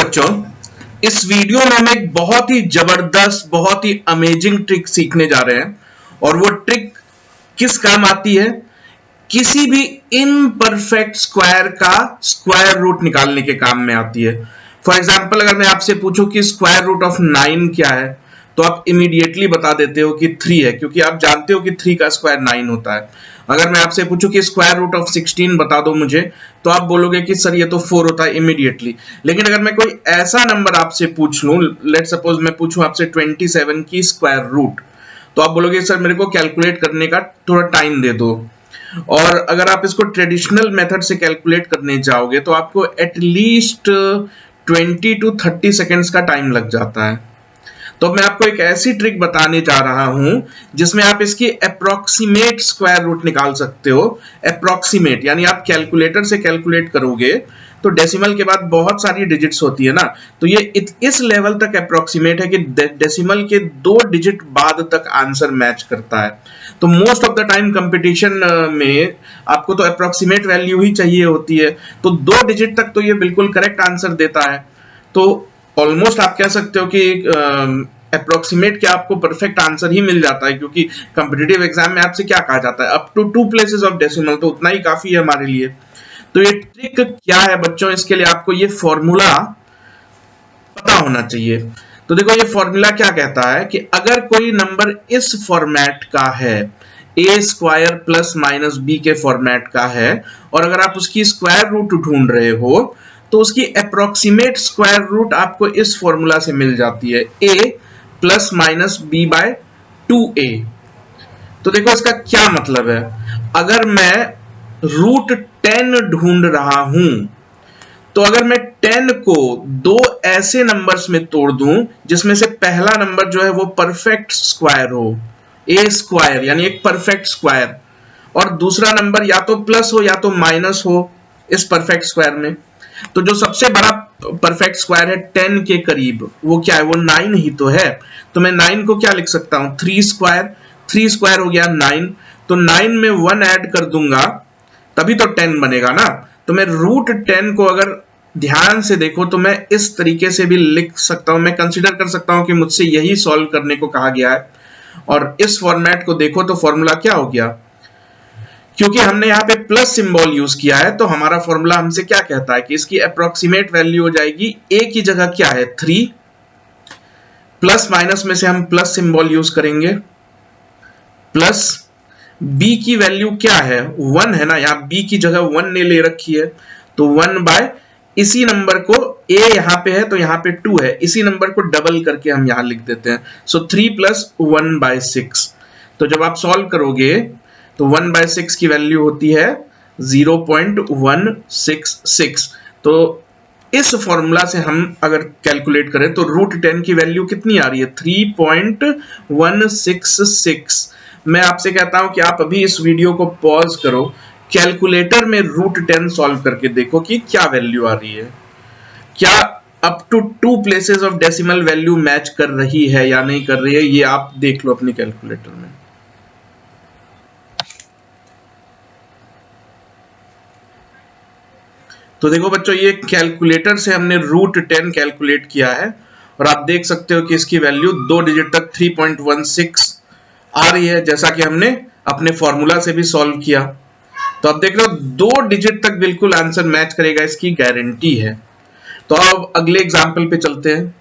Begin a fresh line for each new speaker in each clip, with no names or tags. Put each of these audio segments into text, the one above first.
बच्चों, इस वीडियो में हम एक बहुत ही जबरदस्त, बहुत ही अमेजिंग ट्रिक सीखने जा रहे हैं। और वो ट्रिक किस काम आती है? किसी भी इम्परफेक्ट स्क्वायर का स्क्वायर रूट निकालने के काम में आती है। फॉर एग्जाम्पल, अगर मैं आपसे पूछूं कि स्क्वायर रूट ऑफ 9 क्या है, तो आप इमीडिएटली बता देते हो कि 3 है, क्योंकि आप जानते हो कि 3 का स्क्वायर 9 होता है। अगर मैं आपसे पूछूं कि स्क्वायर रूट ऑफ 16 बता दो मुझे, तो आप बोलोगे कि सर ये तो 4 होता है इमीडिएटली। लेकिन अगर मैं कोई ऐसा नंबर आपसे पूछ लूं, लेट सपोज मैं पूछूं आपसे 27 की स्क्वायर रूट, तो आप बोलोगे सर मेरे को कैलकुलेट करने का थोड़ा टाइम दे दो। और अगर आप इसको ट्रेडिशनल मेथड से कैलकुलेट करने जाओगे तो आपको एटलीस्ट 20 टू 30 सेकेंड्स का टाइम लग जाता है। तो मैं आपको एक ऐसी ट्रिक बताने जा रहा हूं जिसमें आप इसकी अप्रोक्सीमेट स्क्वायर रूट निकाल सकते हो। अप्रोक्सीमेट यानी आप कैलकुलेटर से कैलकुलेट करोगे तो डेसिमल के बाद बहुत सारी डिजिट्स होती है ना, तो ये इस लेवल तक अप्रोक्सीमेट है कि डेसिमल के 2 डिजिट बाद तक आंसर मैच करता है। तो most of the time competition में आपको तो अप्रोक्सीमेट वैल्यू ही चाहिए होती है, तो 2 डिजिट तक तो ये बिल्कुल करेक्ट आंसर देता है। तो ऑलमोस्ट आप कह सकते हो कि अप्रोक्सीमेट क्या आपको परफेक्ट आंसर ही मिल जाता है, क्योंकि कॉम्पिटिटिव एग्जाम में आपसे क्या कहा जाता है, up to 2 places of decimal, तो उतना ही काफी है हमारे लिए। तो ये ट्रिक क्या है बच्चों, इसके लिए आपको ये फॉर्मूला पता होना चाहिए। तो देखो, ये फॉर्मूला क्या कहता है कि अगर कोई नंबर इस फॉर्मेट का है, ए स्क्वायर प्लस माइनस बी के फॉर्मेट का है, और अगर आप उसकी स्क्वायर रूट ढूंढ रहे हो, तो उसकी अप्रोक्सीमेट स्क्वायर रूट आपको इस फॉर्मूला से मिल जाती है, a plus minus B by 2a। तो देखो इसका क्या मतलब है, अगर मैं रूट 10 ढूंढ रहा हूं, तो अगर मैं 10 को 2 ऐसे नंबर्स में तोड़ दूं जिसमें से पहला नंबर जो है वो परफेक्ट स्क्वायर हो, ए स्क्वायर यानी एक परफेक्ट स्क्वायर, और दूसरा नंबर या तो प्लस हो या तो माइनस हो इस परफेक्ट स्क्वायर में, तो जो सबसे बड़ा परफेक्ट स्क्वायर है 10 के करीब, वो क्या है, वो 9 ही तो है। तो मैं 9 को क्या लिख सकता हूं, 3 स्क्वायर, 3 स्क्वायर हो गया 9, तो 9 में 1 ऐड कर दूंगा तभी तो 10 बनेगा ना। तो मैं रूट 10 को अगर ध्यान से देखो तो मैं इस तरीके से भी लिख सकता हूं, मैं कंसीडर कर सकता हूं कि मुझसे यही सॉल्व करने को कहा गया है। और इस फॉर्मेट को देखो तो फॉर्मूला क्या हो गया, क्योंकि हमने यहाँ पे प्लस सिंबल यूज किया है, तो हमारा फॉर्मूला हमसे क्या कहता है कि इसकी अप्रोक्सीमेट वैल्यू हो जाएगी, ए की जगह क्या है 3, प्लस माइनस में से हम प्लस सिंबल यूज करेंगे, प्लस बी की वैल्यू क्या है 1 है ना, यहाँ बी की जगह 1 ने ले रखी है, तो 1 बाय इसी नंबर को, a यहाँ पे है तो यहाँ पे 2 है, इसी नंबर को डबल करके हम यहाँ लिख देते हैं, सो 3 प्लस 1 बाय 6। तो जब आप सॉल्व करोगे तो 1 बाय 6 की वैल्यू होती है 0.166। तो इस फॉर्मूला से हम अगर कैलकुलेट करें तो रूट 10 की वैल्यू कितनी आ रही है, 3.166। मैं आपसे कहता हूं कि आप अभी इस वीडियो को पॉज करो, कैलकुलेटर में रूट 10 सॉल्व करके देखो कि क्या वैल्यू आ रही है, क्या up to 2 places of decimal value match कर रही है या नहीं कर रही है, ये आप देख लो अपनी कैलकुलेटर में। तो देखो बच्चों, ये कैलकुलेटर से हमने रूट 10 कैलकुलेट किया है, और आप देख सकते हो कि इसकी वैल्यू 2 डिजिट तक 3.16 आ रही है, जैसा कि हमने अपने फॉर्मूला से भी सॉल्व किया। तो आप देख रहे हो 2 डिजिट तक बिल्कुल आंसर मैच करेगा, इसकी गारंटी है। तो अब अगले एग्जाम्पल पे चलते हैं।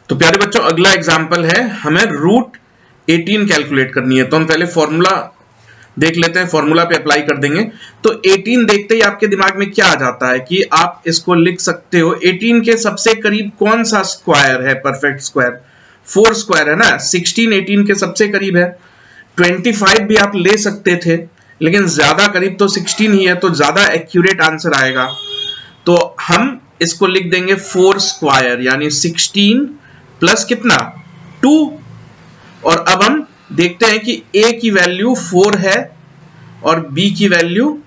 तो प्यारे बच्चों, अगला एग्जाम्पल है, हमें रूट 18 कैलकुलेट करनी है। तो हम पहले फॉर्मूला देख लेते हैं, फॉर्मूला पे अप्लाई कर देंगे। तो 18 देखते ही आपके दिमाग में क्या आ जाता है कि आप इसको लिख सकते हो, 18 के सबसे करीब कौन सा स्क्वायर है, परफेक्ट स्क्वायर 4 स्क्वायर है ना, 16 18 के सबसे करीब है। 25 भी आप ले सकते थे, लेकिन ज्यादा करीब तो 16 ही है, तो ज्यादा एक्यूरेट आंसर आएगा। तो हम इसको लिख देंगे 4 स्क्वायर यानी 16 प्लस कितना 2, और अब हम देखते हैं कि a की वैल्यू 4 है और b की वैल्यू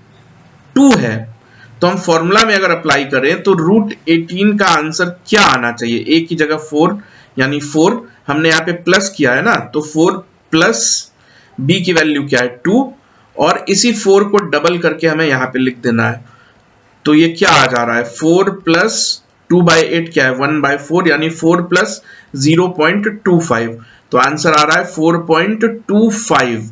2 है। तो हम फॉर्मूला में अगर अप्लाई करें तो रूट 18 का आंसर क्या आना चाहिए, a की जगह 4 यानी 4 हमने यहाँ पे प्लस किया है ना, तो 4 प्लस b की वैल्यू क्या है 2, और इसी 4 को डबल करके हमें यहाँ पे लिख देना है। तो ये क्या आ जा रहा है, 4 प्लस 2/8 क्या है, 1/4, यानी 4 प्लस 0.25, तो आंसर आ रहा है 4.25।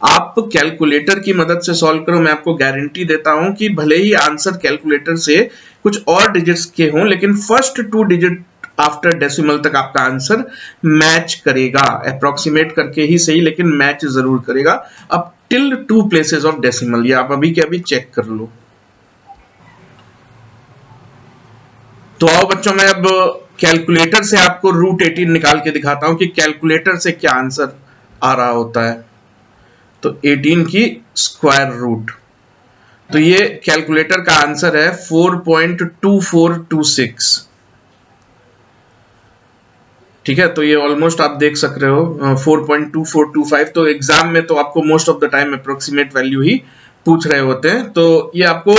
आप कैलकुलेटर की मदद से सॉल्व करो, मैं आपको गारंटी देता हूं कि भले ही आंसर कैलकुलेटर से कुछ और डिजिट्स के हों, लेकिन फर्स्ट 2 डिजिट आफ्टर डेसिमल तक आपका आंसर मैच करेगा, अप्रोक्सीमेट करके ही सही लेकिन मैच जरूर करेगा। अब टिल 2 प्लेसेस ऑफ डेसिमल, ये आप अभी के अभी चेक कर लो। तो आओ बच्चों, मैं अब कैलकुलेटर से आपको √18 निकाल के दिखाता हूं कि कैलकुलेटर से क्या आंसर आ रहा होता है। तो 18 की स्क्वायर रूट, तो ये कैलकुलेटर का आंसर है 4.2426। ठीक है, तो ये ऑलमोस्ट आप देख सक रहे हो 4.2425। तो एग्जाम में तो आपको most of the time approximate value ही पूछ रहे होते हैं, तो ये आपको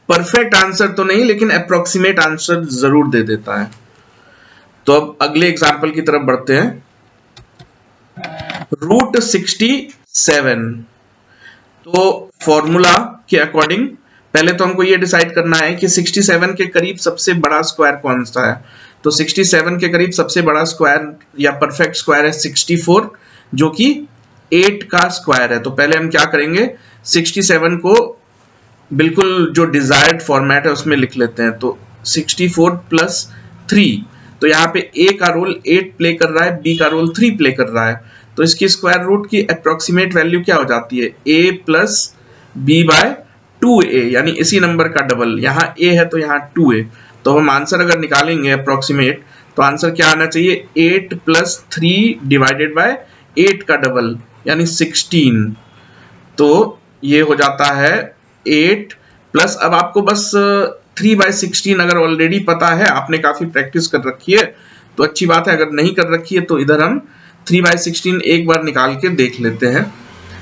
परफेक्ट आंसर तो नहीं लेकिन अप्रोक्सीमेट आंसर जरूर दे देता है। तो अब अगले एग्जाम्पल की तरफ बढ़ते हैं। √67, तो फॉर्मूला के अकॉर्डिंग पहले तो हमको ये डिसाइड करना है कि 67 के करीब सबसे बड़ा स्क्वायर कौन सा है। तो 67 के करीब सबसे बड़ा स्क्वायर या परफेक्ट स्क्वायर है 64, जो कि 8 का स्क्वायर है। तो पहले हम क्या करेंगे, 67 को बिल्कुल जो डिजायर्ड फॉर्मेट है उसमें लिख लेते हैं। तो 64 प्लस 3, तो यहाँ पे a का रोल 8 प्ले कर रहा है, b का रोल 3 प्ले कर रहा है, तो इसकी स्क्वायर रूट की अप्रोक्सीमेट वैल्यू क्या हो जाती है, a प्लस b/2a, यानी इसी नंबर का डबल। यहाँ a है तो यहाँ 2a, तो हम आंसर अगर निकालेंगे अप्रोक्सीमेट तो आंसर क्या आना चाहिए, 8 प्लस 3 डिवाइडेड बाय 8 का डबल यानी 16। तो ये हो जाता है 8 प्लस, अब आपको बस 3/16 अगर ऑलरेडी पता है, आपने काफी प्रैक्टिस कर रखी है तो अच्छी बात है, अगर नहीं कर रखी है तो इधर हम 3/16 एक बार निकाल के देख लेते हैं।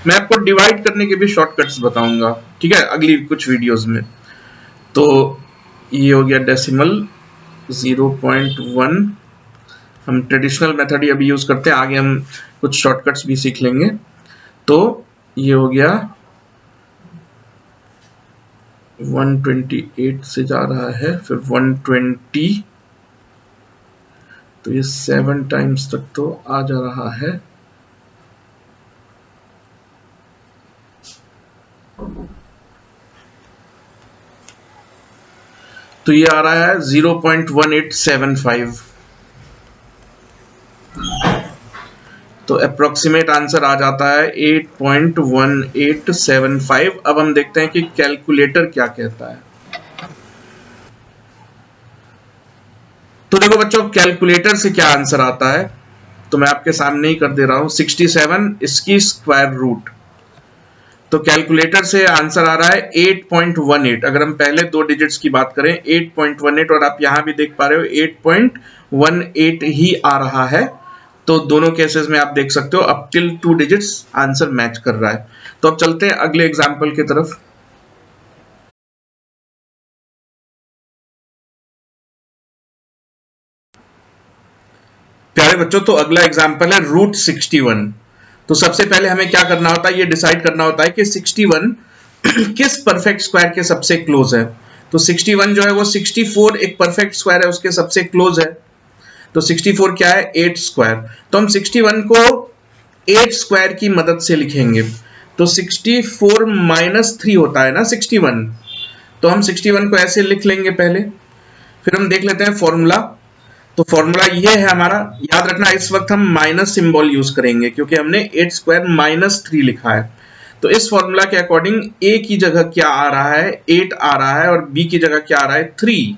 मैं आपको डिवाइड करने के भी शॉर्टकट्स बताऊंगा, ठीक है, अगली कुछ वीडियोस में। तो ये हो गया डेसिमल 0.1, हम ट्रेडिशनल मेथड ही अभी यूज करते हैं, आगे हम कुछ शॉर्टकट्स भी सीख लेंगे। तो ये हो गया 128 से जा रहा है, फिर 120, तो ये 7 टाइम्स तक तो आ जा रहा है। तो ये आ रहा है 0.1875, तो अप्रोक्सीमेट आंसर आ जाता है 8.1875। अब हम देखते हैं कि कैलकुलेटर क्या कहता है। तो देखो बच्चों, कैलकुलेटर से क्या आंसर आता है, तो मैं आपके सामने ही कर दे रहा हूं। 67 इसकी स्क्वायर रूट, तो कैलकुलेटर से आंसर आ रहा है 8.18। अगर हम पहले 2 डिजिट्स की बात करें 8.18, और आप यहां भी देख पा रहे हो 8.18 ही आ रहा है। तो दोनों केसेस में आप देख सकते हो अब टिल 2 डिजिट्स आंसर मैच कर रहा है। तो अब चलते हैं अगले एग्जाम्पल की तरफ। प्यारे बच्चों, तो अगला एग्जाम्पल है √61। तो सबसे पहले हमें क्या करना होता है, ये डिसाइड करना होता है कि 61 किस परफेक्ट स्क्वायर के सबसे क्लोज है। तो 61 जो है वो 64 एक परफेक्ट स्क्वायर है, उसके सबसे क्लोज है। तो 64 क्या है, 8 स्क्वायर। तो हम 61 को 8 स्क्वायर की मदद से लिखेंगे। तो 64 माइनस 3 होता है ना 61, तो हम 61 को ऐसे लिख लेंगे पहले। फिर हम देख लेते हैं फॉर्मूला। तो फॉर्मूला ये है हमारा, याद रखना इस वक्त हम माइनस सिंबल यूज करेंगे क्योंकि हमने 8 स्क्वायर माइनस 3 लिखा है। तो इस फॉर्मूला के अकॉर्डिंग a की जगह क्या आ रहा है, 8 आ रहा है, और b की जगह क्या आ रहा है, 3।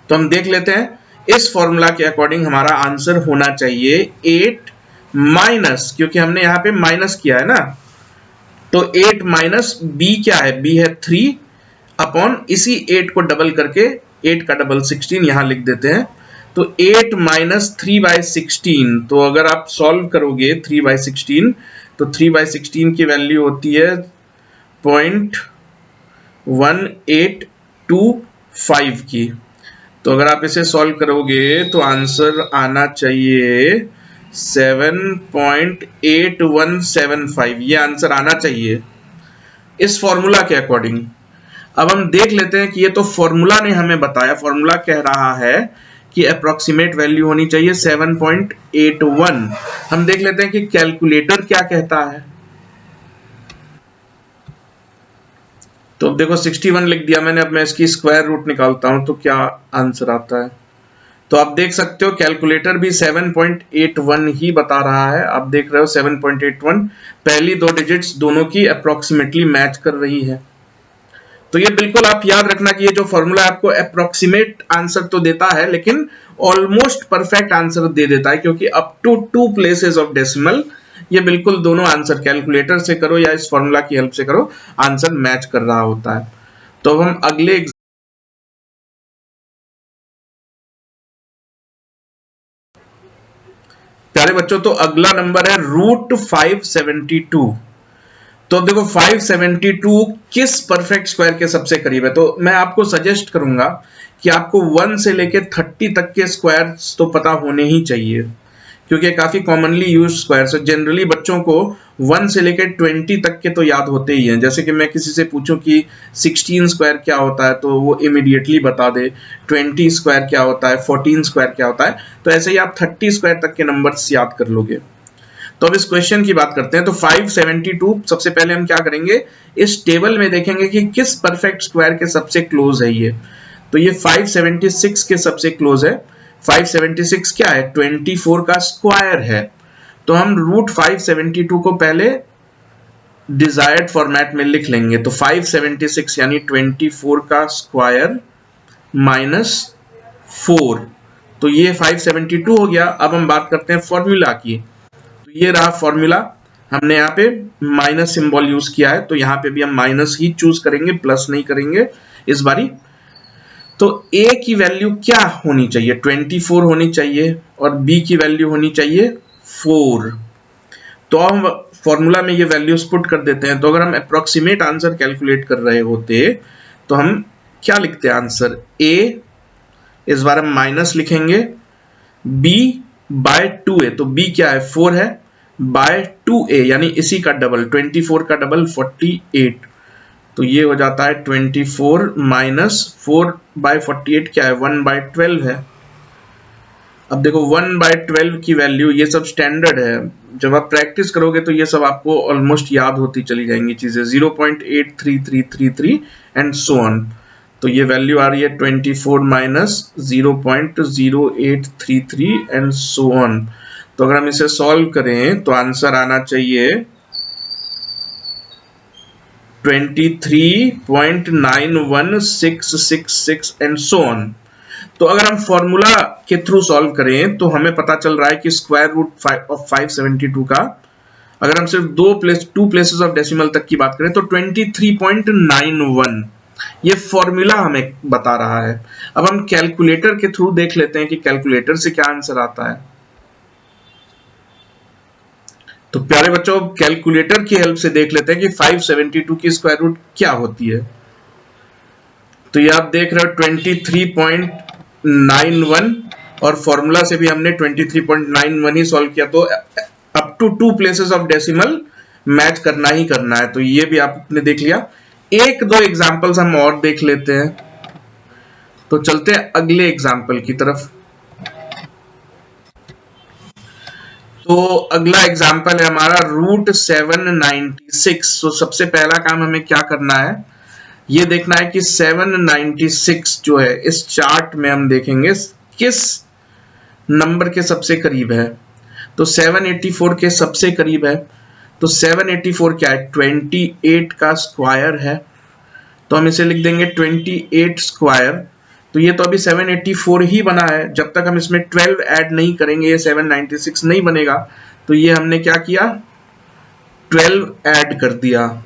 तो हम देख लेते हैं, इस फॉर्मूला के अकॉर्डिंग हमारा आंसर होना चाहिए 8 माइनस, क्योंकि हमने यहां पे माइनस किया है ना, तो 8 माइनस b क्या है, b है 3 अपॉन इसी 8 को डबल करके 8 का डबल 16 यहां लिख देते हैं। तो 8 माइनस 3/16, तो अगर आप सॉल्व करोगे 3/16 तो 3/16 की वैल्यू होती है 0.1825 की। तो अगर आप इसे सॉल्व करोगे तो आंसर आना चाहिए 7.8175, ये आंसर आना चाहिए इस फॉर्मूला के अकॉर्डिंग। अब हम देख लेते हैं कि ये तो फॉर्मूला ने हमें बताया, फॉर्मूला कह रहा है कि अप्रोक्सीमेट वैल्यू होनी चाहिए 7.81। हम देख लेते हैं कि कैलकुलेटर क्या कहता है। तो अब देखो 61 लिख दिया मैंने, अब मैं इसकी स्क्वायर रूट निकालता हूं तो क्या आंसर आता है। तो आप देख सकते हो कैलकुलेटर भी 7.81 ही बता रहा है। आप देख रहे हो 7.81, पहली दो डिजिट्स दोनों की अप्रोक्सीमेटली मैच कर रही है। तो ये बिल्कुल आप याद रखना कि ये जो फॉर्मूला आपको अप्रोक्सीमेट आंसर तो देता है लेकिन ऑलमोस्ट परफेक्ट आंसर दे देता है, क्योंकि up to 2 places of decimal ये बिल्कुल दोनों आंसर कैलकुलेटर से करो या इस फॉर्मूला की हेल्प से करो, आंसर मैच कर रहा होता है। तो हम अगले प्यारे बच्चों, तो अगला नंबर है रूट 572। तो देखो 572 किस परफेक्ट स्क्वायर के सबसे करीब है। तो मैं आपको सजेस्ट करूंगा कि आपको 1 से लेके 30 तक के स्क्वायर्स तो पता होने ही चाहिए, क्योंकि काफी कॉमनली यूज स्क्वायर्स है। जनरली बच्चों को 1 से लेकर 20 तक के तो याद होते ही हैं। जैसे कि मैं किसी से पूछूं कि 16 स्क्वायर क्या होता है तो वो इमीडिएटली बता दे, 20 स्क्वायर क्या होता है, 14 स्क्वायर क्या होता है। तो ऐसे ही आप 30 स्क्वायर तक के नंबर्स याद कर लोगे। तो अब इस क्वेश्चन की बात करते हैं। तो 572 सबसे पहले हम क्या करेंगे, इस टेबल में देखेंगे कि किस परफेक्ट स्क्वायर के सबसे क्लोज है ये। तो ये 576 के सबसे क्लोज है। 576 क्या है, 24 का स्क्वायर है। तो हम रूट 572 को पहले डिजायर्ड फॉर्मेट में लिख लेंगे। तो 576 यानी 24 का स्क्वायर माइनस 4, तो ये 572 हो गया। अब हम बात करते हैं फॉर्मूला की। तो ये रहा फॉर्मूला, हमने यहाँ पे माइनस सिंबल यूज किया है, तो यहाँ पे भी हम माइनस ही चूज करेंगे, प्लस नहीं करेंगे इस बारी। तो a की वैल्यू क्या होनी चाहिए, 24 होनी चाहिए, और b की वैल्यू होनी चाहिए 4। तो हम फॉर्मूला में ये वैल्यूज पुट कर देते हैं। तो अगर हम अप्रोक्सीमेट आंसर कैलकुलेट कर रहे होते तो हम क्या लिखते हैं आंसर, a इस बार हम माइनस लिखेंगे, b बाय 2a, तो b क्या है 4 है, बाय 2a यानी इसी का डबल, 24 का डबल 48। तो ये हो जाता है 24 माइनस 4 बाय 48 क्या है 1 बाय 12 है। अब देखो 1 बाय 12 की वैल्यू, ये सब स्टैंडर्ड है, जब आप प्रैक्टिस करोगे तो ये सब आपको ऑलमोस्ट याद होती चली जाएंगी चीजें, 0.83333 एंड सो ऑन। तो ये वैल्यू आ रही है 24 माइनस 0.0833 एंड सो ऑन। तो अगर हम इसे सॉल्व करें तो आंसर आना चाहिए 23.91666 एंड सो ऑन। तो अगर हम फॉर्मूला के थ्रू सॉल्व करें तो हमें पता चल रहा है कि स्क्वायर रूट ऑफ 572 का, अगर हम सिर्फ टू प्लेसेस ऑफ डेसिमल तक की बात करें तो 23.91 ये फॉर्मूला हमें बता रहा है। अब हम कैलकुलेटर के थ्रू देख लेते हैं कि कैलकुलेटर से क्या आंसर आता है। तो प्यारे बच्चों कैलकुलेटर की हेल्प से देख लेते हैं कि 572 की स्क्वायर रूट क्या होती है। तो ये आप देख रहे हो 23.91, और फॉर्मूला से भी हमने 23.91 ही सॉल्व किया। तो up to 2 places of decimal match करना ही करना है। तो ये भी आपने देख लिया। एक दो एग्जांपल्स हम और देख लेते हैं, तो चलते हैं अगले एग्जांपल की तरफ। तो अगला एग्जांपल है हमारा रूट 796। तो सबसे पहला काम हमें क्या करना है, ये देखना है कि 796 जो है इस चार्ट में हम देखेंगे किस नंबर के सबसे करीब है। तो 784 के सबसे करीब है। तो 784 क्या है, 28 का स्क्वायर है। तो हम इसे लिख देंगे 28 स्क्वायर। तो ये तो अभी 784 ही बना है, जब तक हम इसमें 12 ऐड नहीं करेंगे ये 796 नहीं बनेगा। तो ये हमने क्या किया, 12 ऐड कर दिया।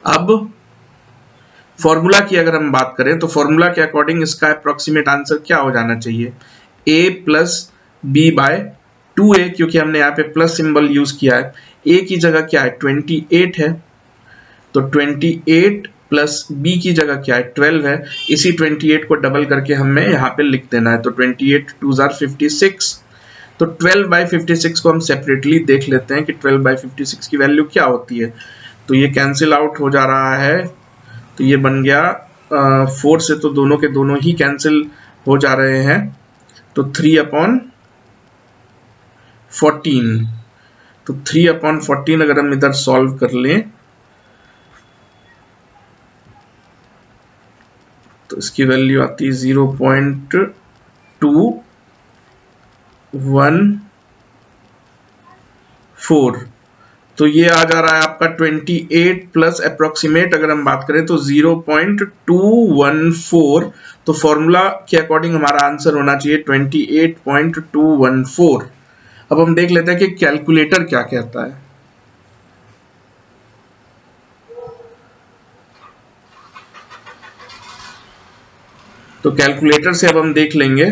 अब फॉर्मूला की अगर हम बात करें तो फॉर्मूला के अकॉर्डिंग इसका अप्रोक्सीमेट आंसर क्या हो जाना चाहिए, a plus B by 2a, क्योंकि हमने यहाँ पे प्लस सिंबल यूज किया है। a की जगह क्या है 28 है, तो 28 प्लस b की जगह क्या है 12 है। इसी 28 को डबल करके हमें यहाँ पे लिख देना है। तो 28 2 जार 56। तो 12 बाई 56 को हम सेपरेटली देख लेते हैं कि 12 बाई 56 की वैल्यू क्या होती है। तो ये कैंसिल आउट हो जा रहा है, तो ये बन गया 4 से तो दोनों के दोनों ही कैंसिल हो जा रहे हैं, तो 3/14, तो 3/14 अगर हम इधर सॉल्व कर लें तो इसकी वैल्यू आती है 0.214, तो ये आ जा रहा है आपका 28 प्लस अप्रोक्सीमेट अगर हम बात करें तो 0.214, तो फॉर्मूला के अकॉर्डिंग हमारा आंसर होना चाहिए 28.214। अब हम देख लेते हैं कि कैलकुलेटर क्या कहता है। तो कैलकुलेटर से अब हम देख लेंगे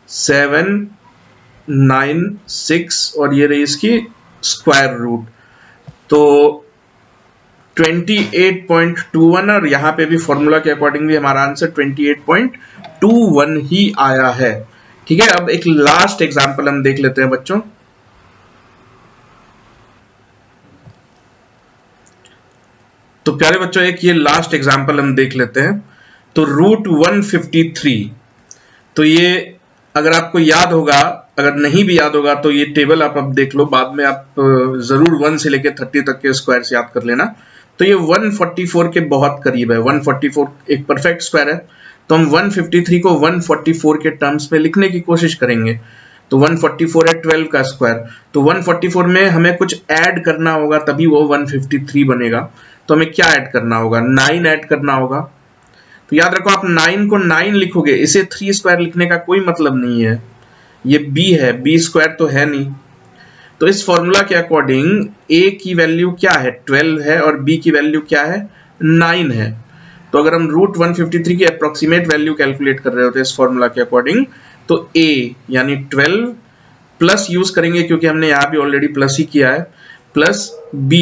796 और ये रही इसकी स्क्वायर रूट, तो 28.21 और यहाँ पे भी फॉर्मूला के अकॉर्डिंग भी हमारा आंसर 28.21 ही आया है। ठीक है, अब एक लास्ट एग्जांपल हम देख लेते हैं बच्चों। तो प्यारे बच्चों एक ये लास्ट एग्जांपल हम देख लेते हैं। तो √153, तो ये अगर आपको याद होगा, अगर नहीं भी याद होगा तो ये टेबल आप अब देख लो, बाद में आप जरूर 1 से लेकर 30 तक के स्क्वायर याद कर लेना। तो ये 144 के बहुत करीब है, 144 एक परफेक्ट स्क्वायर है, तो हम 153 को 144 के टर्म्स में लिखने की कोशिश करेंगे। तो 144 है 12 का स्क्वायर, तो 144 में हमें कुछ ऐड करना होगा तभी वो 153 बनेगा। तो हमें क्या ऐड करना होगा, 9 ऐड करना होगा। तो याद रखो आप 9 को 9 लिखोगे, इसे 3 स्क्वायर लिखने का कोई मतलब नहीं है, ये b है, b स्क्वायर तो है नहीं। तो इस फॉर्मूला के अकॉर्डिंग a की वैल्यू क्या है, 12 है, और b की वैल्यू क्या है, 9 है। तो अगर हम √153 की अप्रोक्सीमेट वैल्यू कैलकुलेट कर रहे होते हैं इस फॉर्मूला के अकॉर्डिंग, तो a यानी 12 प्लस यूज करेंगे क्योंकि हमने यहाँ भी ऑलरेडी प्लस ही किया है, प्लस b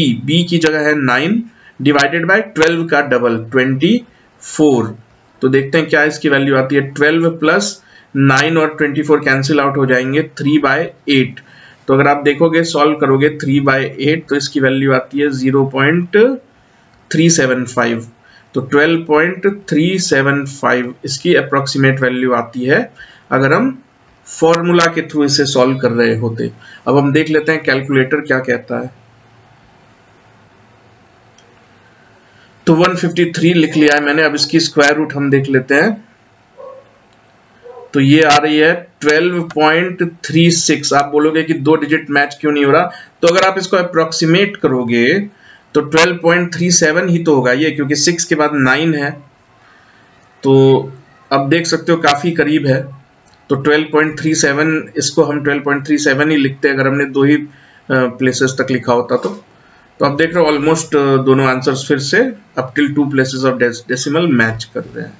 की जगह है 9 डिवाइडेड बाय 12 का डबल 24। तो देखते हैं क्या इसकी वैल्यू आती है, 12 प्लस 9 और 24 कैंसिल आउट हो जाएंगे, 3/8। तो अगर आप देखोगे सॉल्व करोगे 3/8 तो इसकी वैल्यू आती है 0.375। तो 12.375 इसकी अप्रोक्सीमेट वैल्यू आती है अगर हम फॉर्मूला के थ्रू इसे सॉल्व कर रहे होते। अब हम देख लेते हैं कैलकुलेटर क्या कहता है। तो 153 लिख लिया है मैंने, अब इसकी स्क्वायर रूट हम देख लेते हैं। तो ये आ रही है 12.36। आप बोलोगे कि 2 डिजिट मैच क्यों नहीं हो रहा, तो अगर आप इसको अप्रोक्सीमेट करोगे तो 12.37 ही तो होगा ये, क्योंकि 6 के बाद 9 है। तो अब देख सकते हो काफी करीब है। तो 12.37 इसको हम 12.37 ही लिखते हैं अगर हमने 2 ही प्लेसेस तक लिखा होता तो आप देख रहे हो ऑलमोस्ट दोनों आंसर्स फिर से up till 2 places of decimal match कर रहे हैं।